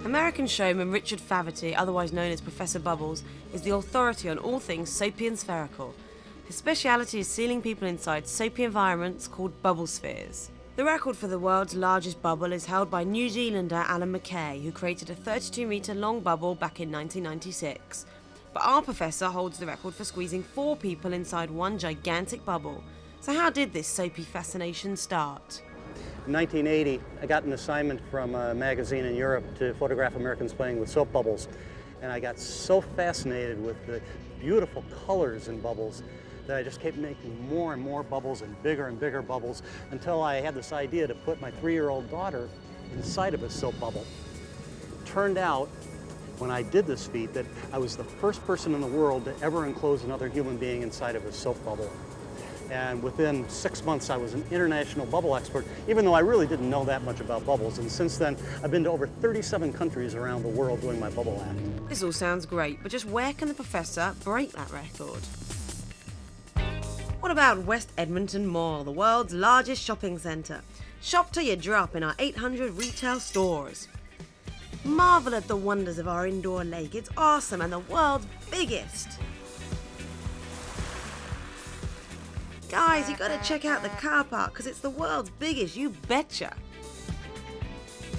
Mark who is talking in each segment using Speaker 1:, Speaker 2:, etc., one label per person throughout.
Speaker 1: American showman Richard Faverty, otherwise known as Professor Bubbles, is the authority on all things soapy and spherical. His speciality is sealing people inside soapy environments called bubblespheres. The record for the world's largest bubble is held by New Zealander Alan McKay, who created a 32-metre long bubble back in 1996. But our professor holds the record for squeezing 4 people inside one gigantic bubble. So how did this soapy fascination start?
Speaker 2: In 1980, I got an assignment from a magazine in Europe to photograph Americans playing with soap bubbles. And I got so fascinated with the beautiful colors in bubbles that I just kept making more and more bubbles and bigger bubbles until I had this idea to put my 3-year-old daughter inside of a soap bubble. It turned out, when I did this feat, that I was the first person in the world to ever enclose another human being inside of a soap bubble. And within 6 months, I was an international bubble expert, even though I really didn't know that much about bubbles. And since then, I've been to over 37 countries around the world doing my bubble act.
Speaker 1: This all sounds great, but just where can the professor break that record? What about West Edmonton Mall, the world's largest shopping centre? Shop till you drop in our 800 retail stores. Marvel at the wonders of our indoor lake. It's awesome and the world's biggest. Guys, you gotta check out the car park because it's the world's biggest, you betcha.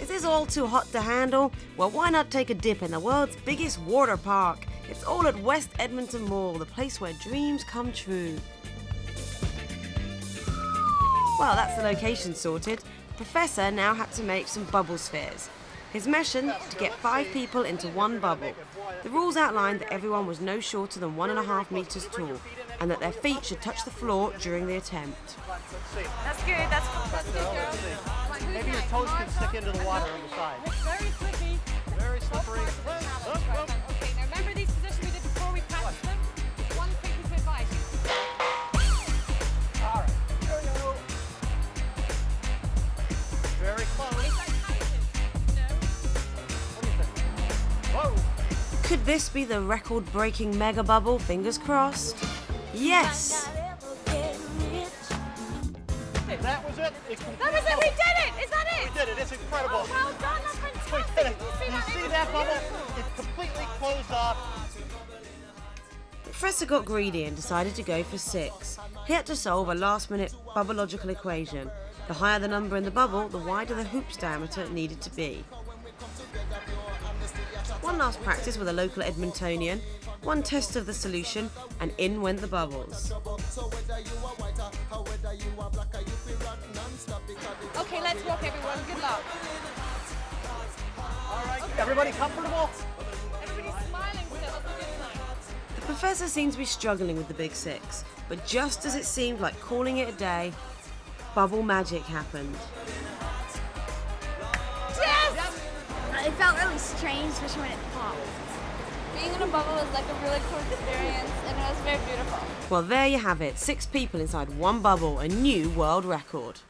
Speaker 1: Is this all too hot to handle? Well, why not take a dip in the world's biggest water park? It's all at West Edmonton Mall, the place where dreams come true. Well, that's the location sorted. The professor now had to make some bubble spheres. His mission, to get 5 people into one bubble. The rules outlined that everyone was no shorter than 1.5 metres tall, and that their feet should touch the floor during the attempt.
Speaker 3: That's good, that's good, girl.
Speaker 2: Maybe your toes can stick into the water on the side.
Speaker 3: Very slippy.
Speaker 2: Very slippery.
Speaker 3: Okay, now remember these positions we did before we practiced them? One quick piece of advice.
Speaker 2: All right, here we go. Very close. What do you think? Whoa!
Speaker 1: Could this be the record-breaking mega bubble? Fingers crossed. Yes!
Speaker 2: That was it.
Speaker 3: That was it, we did it! Is that it?
Speaker 2: We did it, it's incredible.
Speaker 3: Oh, well done, that's fantastic.
Speaker 2: We did it.
Speaker 3: You
Speaker 2: See that bubble? It's completely closed off.
Speaker 1: The professor got greedy and decided to go for 6. He had to solve a last-minute bubbleological equation. The higher the number in the bubble, the wider the hoop's diameter needed to be. One last practice with a local Edmontonian, one test of the solution, and in went the bubbles.
Speaker 3: Okay, let's walk everyone. Good luck.
Speaker 2: All right, everybody comfortable?
Speaker 3: Everybody's smiling still. That's a good sign.
Speaker 1: The professor seemed to be struggling with the big 6, but just as it seemed like calling it a day, bubble magic happened.
Speaker 3: Yes!
Speaker 4: It felt really strange, especially when it popped.
Speaker 5: Being in a bubble was like a really cool experience, and it was very beautiful.
Speaker 1: Well, there you have it, 6 people inside one bubble, a new world record.